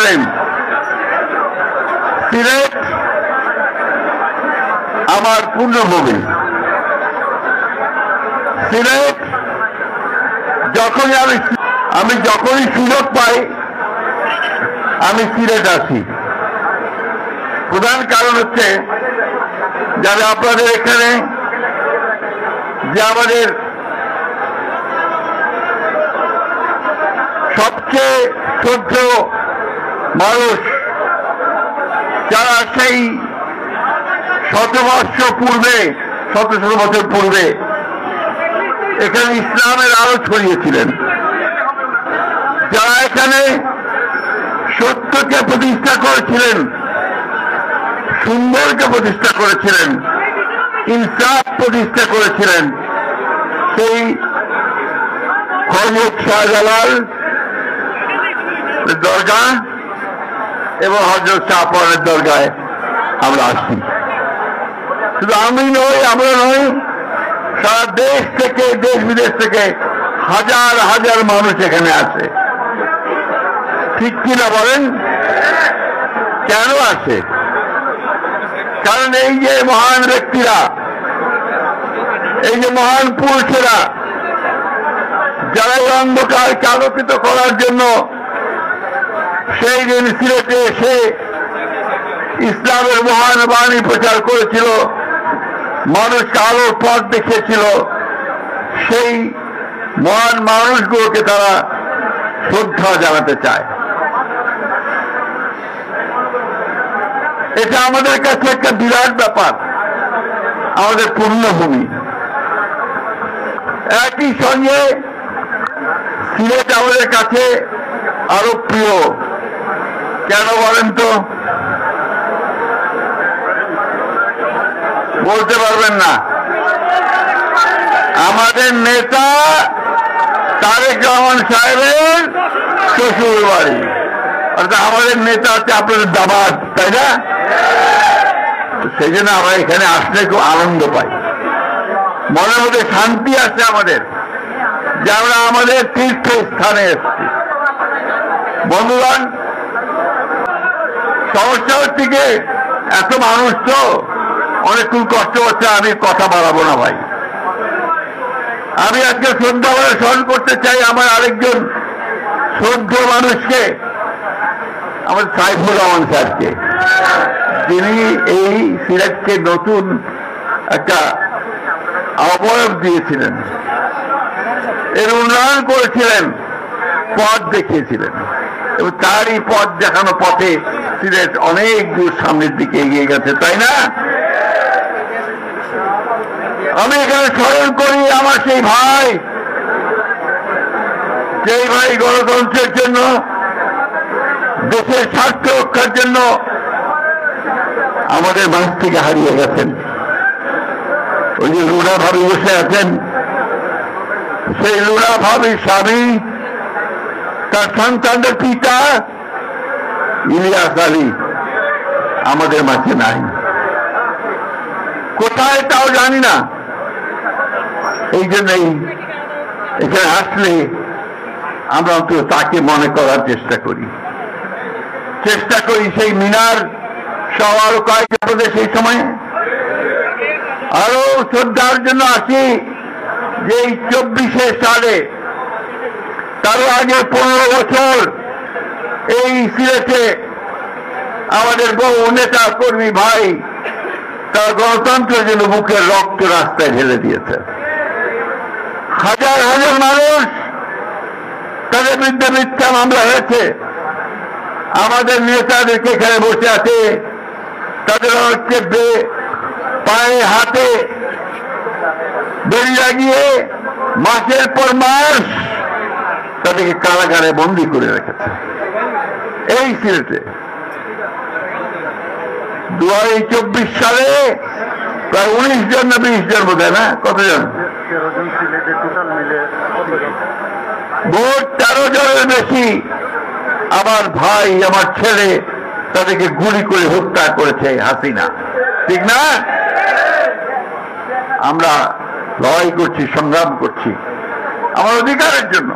করেন। সিলেট আমার পূর্ণভূমি। সিলেট আমি যখনই সুযোগ পাই আমি সিলেট আসি। প্রধান কারণ হচ্ছে যারা আপনাদের এখানে যে আমাদের সবচেয়ে শ্রদ্ধেয় মানুষ যারা সেই শত বছর পূর্বে এখানে ইসলামের আলো ছড়িয়েছিলেন, যারা এখানে সত্যকে প্রতিষ্ঠা করেছিলেন, সুন্দরকে প্রতিষ্ঠা করেছিলেন, ইনসাফ প্রতিষ্ঠা করেছিলেন, সেই হযরত শাহজালাল দরগা এবং হযরত শাহপরানের দরগায় আমরা আসি। শুধু আমরা নই, সারা দেশ থেকে, দেশ বিদেশ থেকে হাজার হাজার মানুষ এখানে আসে। ঠিক কিনা বলেন? কেন আসে? কারণ এই যে মহান ব্যক্তিরা, এই যে মহান পুরুষেরা যারা এই অন্ধকারকে আলোকিত করার জন্য সেই দিন সিলেটে এসে ইসলামের মহান বাণী প্রচার করেছিল, মানুষকে আলোর পথ দেখিয়েছিল, সেই মহান মানুষগুলোকে তারা শ্রদ্ধা জানাতে চায়। এটা আমাদের কাছে একটা বিরাট ব্যাপার, আমাদের পূর্ণভূমি। একই সঙ্গে সিলেট আমাদের কাছে আরো প্রিয়। কেন বলেন তো? বলতে পারবেন না? আমাদের নেতা তারেক রহমান সাহেবের শ্বশুর বাড়ি, অর্থাৎ আমাদের নেতা হচ্ছে আপনাদের দামাত, তাই না? সেই জন্য আমরা এখানে আসলে খুব আনন্দ পাই, মনের মধ্যে শান্তি আছে আমাদের, যে আমরা আমাদের তীর্থস্থানে এসেছি। বন্ধুগণ, সমস্যা হচ্ছে কি এত মানুষ তো অনেকক্ষণ কষ্ট হচ্ছে, আমি কথা বাড়াবো না ভাই। আমি আজকে শ্রদ্ধা করে স্মরণ করতে চাই আমার আরেকজন শ্রদ্ধেয় মানুষকে, আমার সাইফুর রহমান স্যারকে, যিনি এই সিলেটকে নতুন একটা অবয়ব দিয়েছিলেন, এর উন্নয়ন করেছিলেন, পথ দেখিয়েছিলেন, এবং তারই পথ দেখানো পথে সিলেট অনেক দূর সামনের দিকে এগিয়ে গেছে, তাই না? আমি এখানে স্মরণ করি আমার সেই ভাই, যেই ভাই গণতন্ত্রের জন্য, দেশের স্বার্থ রক্ষার জন্য আমাদের মাঝ থেকে হারিয়ে গেছেন। ওই যে লুনা ভাবি বসে আছেন, সেই লুনা ভাবির স্বামী, তার সন্তানদের পিতা ইলিয়াস আলী আমাদের মাঝে নাই। কোথায় তাও জানি না। এই জন্যই এখানে আসলে আমরা অন্তত তাকে মনে করার চেষ্টা করি। সেই মিনার সহ আরো কয়েকটা প্রদেশ সেই সময় আরো শ্রদ্ধার জন্য আসি যে এই 24 সালে, তারও আগে 15 বছর এই সিলেটে আমাদের বহু নেতা কর্মী ভাই তারা গণতন্ত্রের জন্য বুকের রক্ত রাস্তায় ঢেলে দিয়েছে। হাজার হাজার মানুষ তাদের বিরুদ্ধে মিথ্যা মামলা হয়েছে। আমাদের নেতাদেরকে এখানে বসে আছে, তাদের হচ্ছে পায়ে হাতে দড়ি লাগিয়ে মাসের পর মাস তাদেরকে কারাগারে বন্দী করে রেখেছে। এই সিলেটে 2024 সালে প্রায় 19 জন না 20 জন বোধ হয়, না কতজন? ভোট 13 জনের বেশি আমার ভাই, আমার ছেলে, তাদেরকে গুলি করে হত্যা করেছে হাসিনা, ঠিক না? আমরা লড়াই করছি, সংগ্রাম করছি আমার অধিকারের জন্য,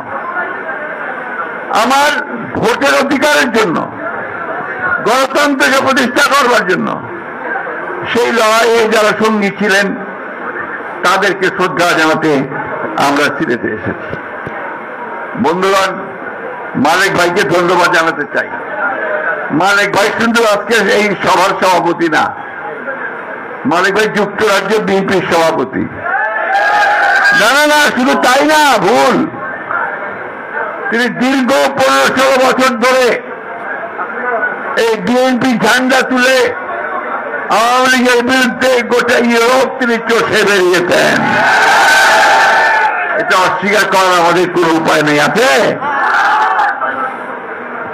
আমার ভোটের অধিকারের জন্য। গণতন্ত্রকে প্রতিষ্ঠা করবার জন্য সেই লড়াইয়ে যারা সঙ্গী ছিলেন তাদেরকে শ্রদ্ধা জানাতে আমরা সিলেটে এসেছি। বন্ধুগণ, মালিক ভাইকে ধন্যবাদ জানাতে চাই। মালিক ভাই কিন্তু আজকে এই সভার সভাপতি না, মালিক ভাই যুক্তরাজ্য বিএনপির সভাপতি। না না না, শুধু তাই না, ভুল। তিনি দীর্ঘ 15-16 বছর ধরে এই বিএনপি ঝান্ডা তুলে আওয়ামী লীগের বিরুদ্ধে গোটা ইউরোপ তিনি চষে বেরিয়েছেন। এটা অস্বীকার করার আমাদের কোনো উপায় নেই আছে।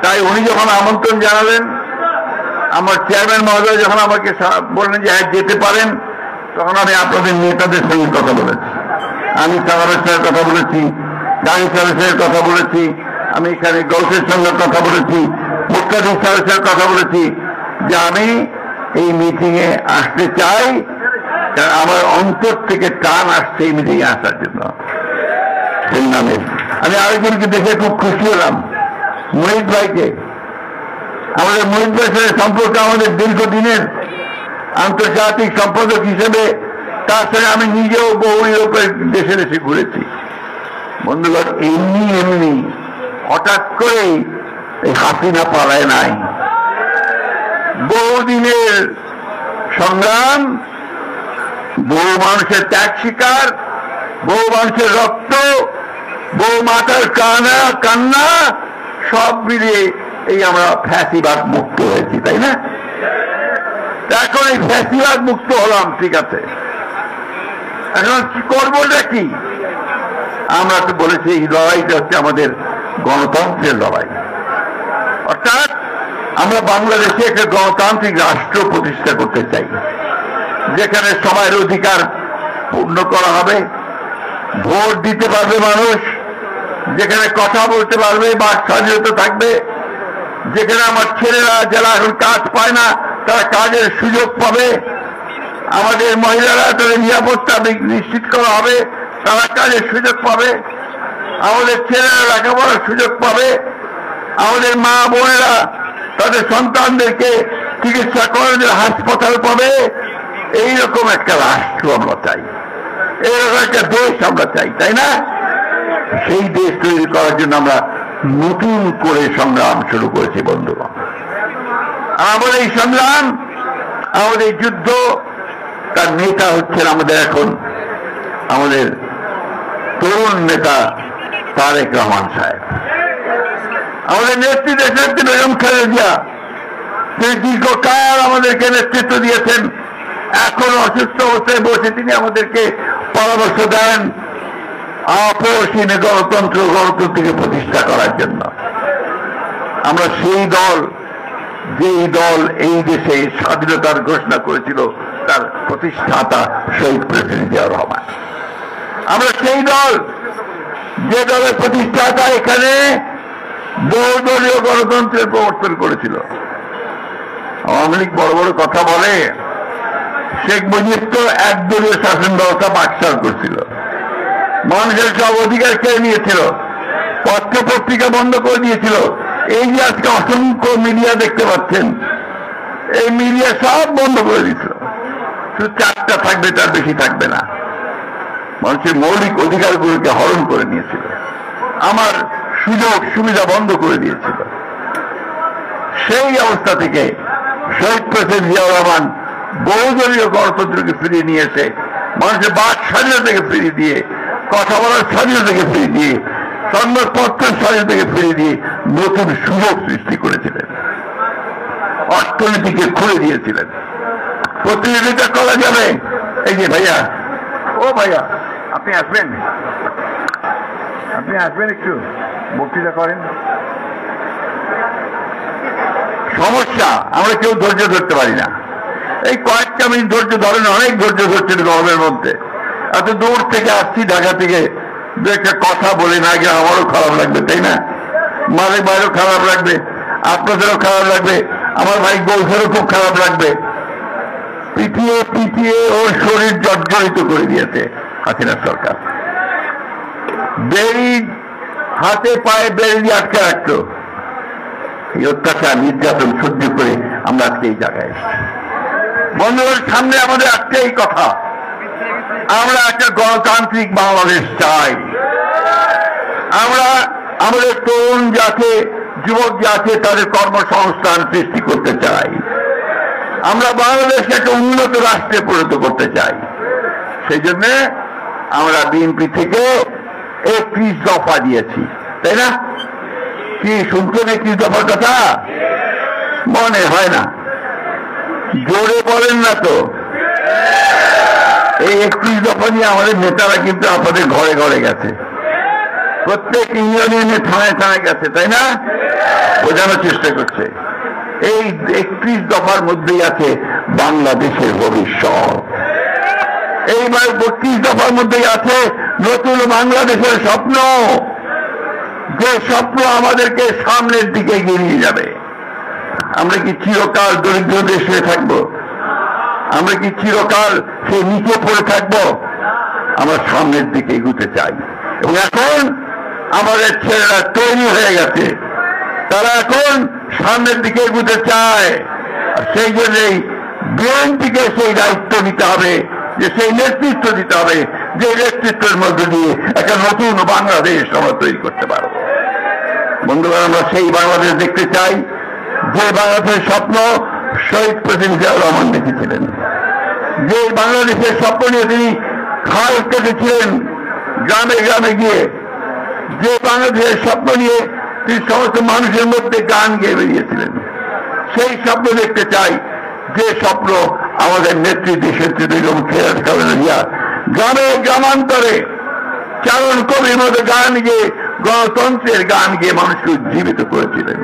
তাই উনি যখন আমন্ত্রণ জানালেন, আমার চেয়ারম্যান মহোদয় যখন আমাকে বললেন যে হ্যাঁ যেতে পারেন, তখন আমি আপনাদের নেতাদের সঙ্গে কথা বলেছি। আমি সাগরের সাথে কথা বলেছি, গাড়ি সাহেবের কথা বলেছি, আমি এখানে গৌসের সঙ্গে কথা বলেছি, মুক্তাদির সাহেবের কথা বলেছি যে আমি এই মিটিংয়ে আসতে চাই, কারণ আমার অন্তর থেকে টান আসছে এই মিটিংয়ে আসার জন্য। সেই নামে আমি আরেকজনকে দেখে খুব খুশি হলাম, মুহিত ভাইকে। আমাদের মুহিত ভাইয়ের সাথে সম্পর্ক আমাদের দীর্ঘদিনের, আন্তর্জাতিক সম্পাদক হিসেবে তার সঙ্গে আমি নিজেও বহু ইউরোপের দেশে দেশে ঘুরেছি। বন্ধুগণ, এমনি হঠাৎ করেই এই হাসিনা পালায় নাই। বহুদিনের সংগ্রাম, বহু মানুষের ত্যাগ শিকার, বহু মানুষের রক্ত, বহু মাতার কান্না সব মিলিয়ে এই আমরা ফ্যাসিবাদ মুক্ত হয়েছি, তাই না? এখন এই ফ্যাসিবাদ মুক্ত হলাম, ঠিক আছে, এখন কি করবো নাকি? আমরা তো বলেছি এই লড়াইটা হচ্ছে আমাদের গণতন্ত্রের লড়াই। অর্থাৎ আমরা বাংলাদেশে একটা গণতান্ত্রিক রাষ্ট্র প্রতিষ্ঠা করতে চাই, যেখানে সবার অধিকার পূর্ণ করা হবে, ভোট দিতে পারবে মানুষ, যেখানে কথা বলতে পারবে, বাক স্বাধীনতা থাকবে, যেখানে আমার ছেলেরা যারা এখন কাজ পায় না তারা কাজের সুযোগ পাবে, আমাদের মহিলারা তাদের নিরাপত্তা নিশ্চিত করা হবে, তারা কাজের সুযোগ পাবে, আমাদের ছেলেরা লেখাপড়ার সুযোগ পাবে, আমাদের মা বোনেরা তাদের সন্তানদেরকে চিকিৎসা করার হাসপাতাল পাবে। এইরকম একটা রাষ্ট্র আমরা চাই, এইরকম একটা দেশ আমরা চাই, তাই না? সেই দেশ তৈরি করার জন্য আমরা নতুন করে সংগ্রাম শুরু করেছি বন্ধুগণ। আমাদের এই সংগ্রাম, আমাদের যুদ্ধ, তার নেতা হচ্ছেন আমাদের তরুণ নেতা তারেক রহমান সাহেব। আমাদের নেত্রী দেশনেত্রী বেগম খালেদা জিয়া, তিনি দীর্ঘকাল আমাদেরকে নেতৃত্ব দিয়েছেন। এখন অসুস্থ অবস্থায় বসে তিনি আমাদেরকে পরামর্শ দেন আপসহীন গণতন্ত্রকে প্রতিষ্ঠা করার জন্য। আমরা সেই দল, যেই দল এই দেশে স্বাধীনতার ঘোষণা করেছিল তার প্রতিষ্ঠাতা শহীদ প্রেসিডেন্ট জিয়াউর রহমান। আমরা সেই দল, যে দলের প্রতিষ্ঠাতা এখানে বহুদলীয় গণতন্ত্রের প্রবর্তন করেছিল। আওয়ামী লীগ বড় বড় কথা বলে, শেখ মুজিব তো একদলীয় শাসন ব্যবস্থা বাকশাল করছিল, মানুষের সব অধিকার কেড়ে নিয়েছিল, পত্র পত্রিকা বন্ধ করে দিয়েছিল। এই যে আজকে অসংখ্য মিডিয়া দেখতে পাচ্ছেন, এই মিডিয়া সব বন্ধ করে দিয়েছিল। শুধু 4টা থাকবে, তার বেশি থাকবে না। মানুষের মৌলিক অধিকারগুলোকে হরণ করে নিয়েছিল, আমার সুযোগ সুবিধা বন্ধ করে দিয়েছিল। সেই অবস্থা থেকে শহীদ প্রেসিডেন্ট জিয়াউর রহমান বহুদলীয় গণতন্ত্রকে ফিরিয়ে নিয়ে এসে মানুষের বাক স্বাধীনতাকে ফিরিয়ে দিয়ে, কথা বলার স্বাধীনতাকে ফিরিয়ে দিয়ে, সংবাদপত্রের স্বাধীনতাকে ফিরিয়ে দিয়ে নতুন সুযোগ সৃষ্টি করেছিলেন, অর্থনীতিকে খুলে দিয়েছিলেন। প্রতিযোগিতা করা যাবে। এই যে ভাইয়া, ও ভাইয়া, আপনি আসবেন একটু বক্তৃতা করেন। সমস্যা, আমরা কেউ ধৈর্য ধরতে পারি না। এই কয়েকটা মিনিট ধৈর্য ধরেন, অনেক ধৈর্য ধরছেন গরমের মধ্যে। এত দূর থেকে আসছি, ঢাকা থেকে, দু একটা কথা বলে না গিয়ে আমারও খারাপ লাগবে, তাই না? মালিক ভাইয়েরও খারাপ লাগবে, আপনাদেরও খারাপ লাগবে, আমার ভাই গৌসেরও খুব খারাপ লাগবে। পিটিয়ে ওর শরীর জর্জরিত করে দিয়েছে হাসিনা সরকার। বেড়ি হাতে পায়ে বেড়ি দিয়ে আটকে রাখতো, এই অত্যাচার নির্যাতন সহ্য করে আমরা আজকে এই জায়গায় এসেছি। বন্ধুদের সামনে আমাদের একটাই কথা, আমরা একটা গণতান্ত্রিক বাংলাদেশ চাই। আমরা আমাদের তরুণ যাকে যুবক যাকে তাদের কর্মসংস্থান সৃষ্টি করতে চাই। আমরা বাংলাদেশকে একটা উন্নত রাষ্ট্রে পরিণত করতে চাই। সেই জন্য আমরা বিএনপি থেকে 31 দফা দিয়েছি, তাই না? কি শুনছেন 31 দফার কথা? মনে হয় না, জোরে বলেন না তো। এই 31 দফা নিয়ে আমাদের নেতারা কিন্তু আপনাদের ঘরে ঘরে গেছে, প্রত্যেক ইউনিয়নে থানায় থানায় গেছে, তাই না? বোঝানোর চেষ্টা করছে। এই 31 দফার মধ্যেই আছে বাংলাদেশের ভবিষ্যৎ। এই 32 দফার মধ্যেই আছে নতুন বাংলাদেশের স্বপ্ন, যে স্বপ্ন আমাদেরকে সামনের দিকে এগিয়ে যাবে। আমরা কি চিরকাল দরিদ্র দেশ হয়ে থাকবো? আমরা কি চিরকাল সে নিচে পড়ে থাকবো? আমরা সামনের দিকে এগুতে চাই। এবং এখন আমাদের ছেলেরা তৈরি হয়ে গেছে, তারা এখন সামনের দিকে এগুতে চায়। সেই জন্যই বিএনপিকে সেই দায়িত্ব নিতে হবে, যে সেই নেতৃত্ব দিতে হবে, যে নেতৃত্বের মধ্যে দিয়ে একটা নতুন বাংলাদেশ আমরা তৈরি করতে পারবো। বন্ধুগণ, আমরা সেই বাংলাদেশ দেখতে চাই যে বাংলাদেশের স্বপ্ন শহীদ প্রেসিডেন্ট জিয়াউর রহমান দেখেছিলেন, যে বাংলাদেশের স্বপ্ন নিয়ে তিনি খাল কেটেছিলেন গ্রামে গ্রামে গিয়ে, যে বাংলাদেশের স্বপ্ন নিয়ে তিনি সমস্ত মানুষের মধ্যে গান গেয়ে বেরিয়েছিলেন। সেই স্বপ্ন দেখতে চাই, যে স্বপ্ন আমাদের নেত্রী দেশের বেগম খালেদা জিয়া গ্রামে গ্রামান্তরে চারণ কবির মধ্যে গান গেয়ে, গণতন্ত্রের গান গেয়ে মানুষকে উজ্জীবিত করেছিলেন।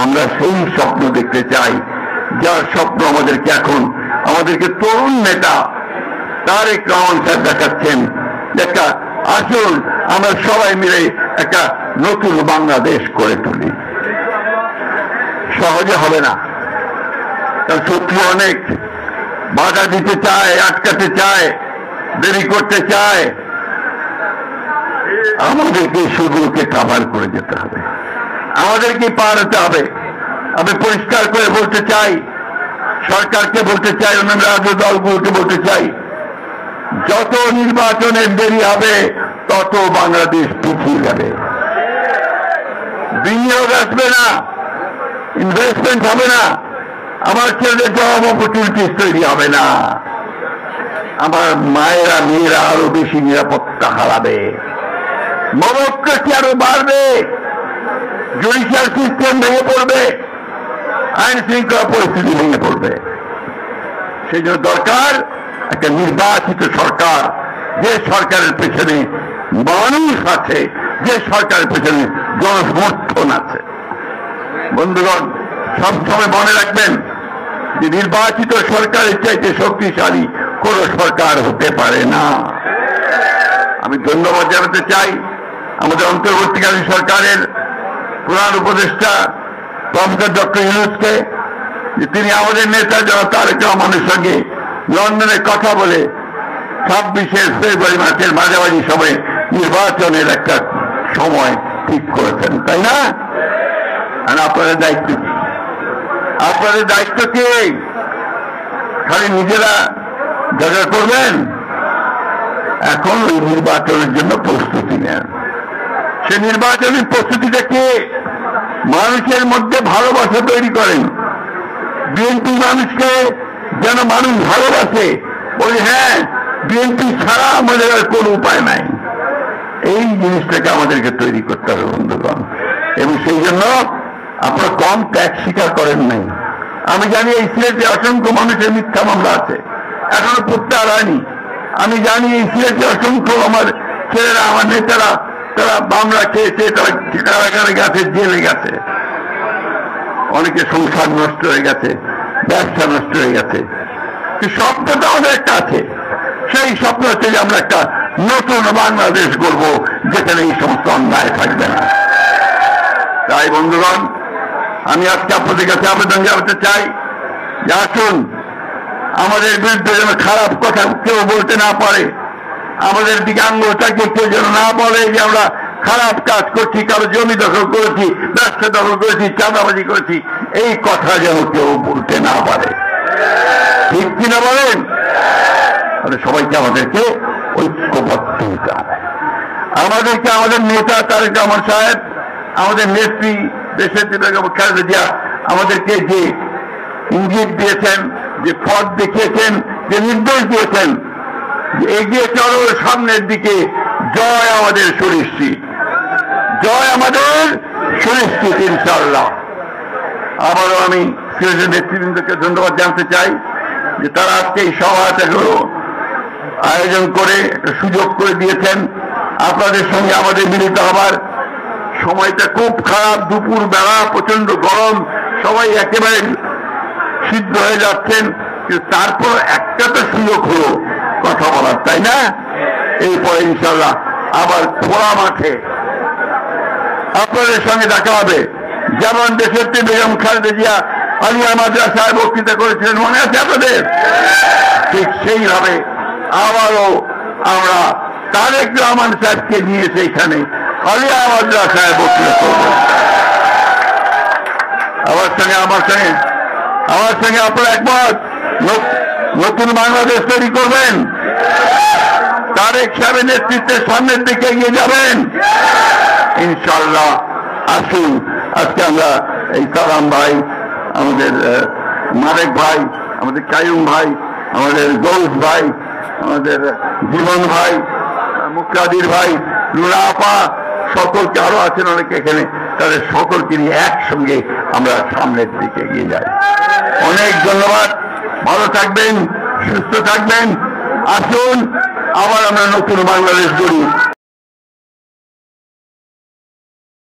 আমরা সেই স্বপ্ন দেখতে চাই, যার স্বপ্ন আমাদেরকে এখন আমাদেরকে তরুণ নেতা তারেক রহমান সাহেব দেখাচ্ছেন। একটা আসুন আমরা সবাই মিলে একটা নতুন বাংলাদেশ করে তুলি। সহজে হবে না, কারণ শত্রু অনেক বাধা দিতে চায়, আটকাতে চায়, দেরি করতে চায়। আমাদেরকে সেগুলোকে কাভার করে যেতে হবে, আমাদেরকে পার হতে হবে। আমি পরিষ্কার করে বলতে চাই, সরকারকে বলতে চাই, অন্যান্য রাজ্য দলগুলোকে বলতে চাই, যত নির্বাচনের দেরি হবে তত বাংলাদেশ পিছিয়ে যাবে। বিনিয়োগ আসবে না, ইনভেস্টমেন্ট হবে না, আমার ছেলেদের জব অপরচুনিটিস তৈরি হবে না, আমার মায়েরা মেয়েরা আরো বেশি নিরাপত্তা হারাবে, মমক্রেসি আরো বাড়বে, জুডিশিয়াল সিস্টেম ভেঙে পড়বে, আইন শৃঙ্খলা পরিস্থিতি ভেঙে পড়বে। সেই জন্য দরকার একটা নির্বাচিত সরকার, যে সরকারের পেছনে মানুষ আছে, যে সরকারের পেছনে জনসমর্থন আছে। বন্ধুগণ, সবসময় মনে রাখবেন যে নির্বাচিত সরকারের চাইতে শক্তিশালী কোন সরকার হতে পারে না। আমি ধন্যবাদ জানাতে চাই আমাদের অন্তর্বর্তীকালীন সরকারের প্রধান উপদেষ্টা প্রফেসর ডক্টর ইউনূসকে, যে তিনি আমাদের নেতা জনাব তারেক রহমানের সঙ্গে লন্ডনে কথা বলে 26শে ফেব্রুয়ারি মাসের মাঝামাঝি সময়ে নির্বাচনের একটা সময় ঠিক করেছেন, তাই না? আর আপনাদের দায়িত্ব কি? আপনাদের দায়িত্ব কি? খালি নিজেরা জায়গা করবেন? এখন ওই নির্বাচনের জন্য প্রস্তুতি নেন। সে নির্বাচনের প্রস্তুতিটা কি? মানুষের মধ্যে ভালোবাসা তৈরি করেন। বিএনপি মানুষকে যেন মানুষ ভালোবাসে, বলি হ্যাঁ বিএনপি ছাড়া আমাদের আর কোনো উপায় নাই। এই জিনিসটাকে আমাদেরকে তৈরি করতে হবে বন্ধুগণ। এবং সেই জন্য আপনারা কম ত্যাগ স্বীকার করেন নাই। আমি জানি এই সিলেটে অসংখ্য মানুষের মিথ্যা মামলা আছে, এখনো প্রত্যাহার হয়নি। আমি জানি এই সিলেটে অসংখ্য আমার ছেলেরা, আমার নেতারা, তারা মামলা খেয়েছে, তারা কারাগারে গেছে, জেলে গেছে, অনেকে সংসার নষ্ট হয়ে গেছে, ব্যবসা নষ্ট হয়ে গেছে। স্বপ্নটা আমাদের একটা আছে, সেই স্বপ্ন হচ্ছে যে আমরা একটা নতুন বাংলাদেশ করব, যেখানে এই সমস্ত অন্যায় থাকবে না। তাই বন্ধুগণ, আমি আজকে আপনাদের কাছে আবেদন জানাতে চাই যে আসুন, আমাদের বিরুদ্ধে যেন খারাপ কথা কেউ বলতে না পারে, আমাদের দিকে আঙ্গুলটাকে কেউ যেন না বলে যে আমরা খারাপ কাজ করছি, কারো জমি দখল করেছি, ব্যবসা দখল করেছি, চাঁদাবাজি করেছি, এই কথা যেন কেউ বলতে না পারে। ঠিক কিনা বলেন? সবাইকে আমাদেরকে ঐক্যবদ্ধ হতে হবে। আমাদেরকে আমাদের নেতা তারেক রহমান সাহেব, আমাদের নেত্রী দেশনেত্রী বেগম খালেদা জিয়া আমাদেরকে যে ইঙ্গিত দিয়েছেন, যে পথ দেখিয়েছেন, যে নির্দেশ দিয়েছেন, যে এগিয়ে চলো সামনের দিকে, জয় আমাদের সুনিশ্চিত, জয় আমাদের সুনিশ্চিত ইনশাআল্লাহ। আবারও আমি সিলেটের নেতৃবৃন্দকে ধন্যবাদ জানতে চাই যে তারা আজকে এই সভাটাগুলো আয়োজন করে একটা সুযোগ করে দিয়েছেন আপনাদের সঙ্গে আমাদের মিলিত হবার। সময়টা খুব খারাপ, দুপুর বেলা, প্রচন্ড গরম, সবাই একেবারে সিদ্ধ হয়ে যাচ্ছেন, কিন্তু তারপর একটা তো সুযোগ হলো কথা বলার, তাই না? এরপরে ইনশাল্লাহ আবার খোলা মাঠে আপনাদের সঙ্গে দেখা হবে। যেমন দেশনেত্রী বেগম খালেদা জিয়া আলিয়া মাদ্রাসায় বক্তৃতা করেছিলেন, মনে আছে আপনাদের? ঠিক সেইভাবে আবারও আমরা তারেক রহমান সাহেবকে নিয়ে সেইখানে আলিয়া মাদ্রাসায় বক্তৃতা করব। আমার সঙ্গে আপনারা একমত? নতুন বাংলাদেশ তৈরি করবেন, তারেক সাহেবের নেতৃত্বের সামনের দিকে এগিয়ে যাবেন ইনশাআল্লাহ। আসুন আজকে আমরা এই কালাম ভাই, আমাদের মারেক ভাই, আমাদের কায়ুম ভাই, আমাদের গৌস ভাই, আমাদের জীবন ভাই, মুক্তাদির ভাই, লুনা আপা, সকলকে আরো আছেন অনেকে এখানে, তাদের সকলকে নিয়ে একসঙ্গে আমরা সামনের দিকে এগিয়ে যাই। অনেক ধন্যবাদ, ভালো থাকবেন, সুস্থ থাকবেন। আসুন আবার আমরা নতুন বাংলাদেশ গড়ি।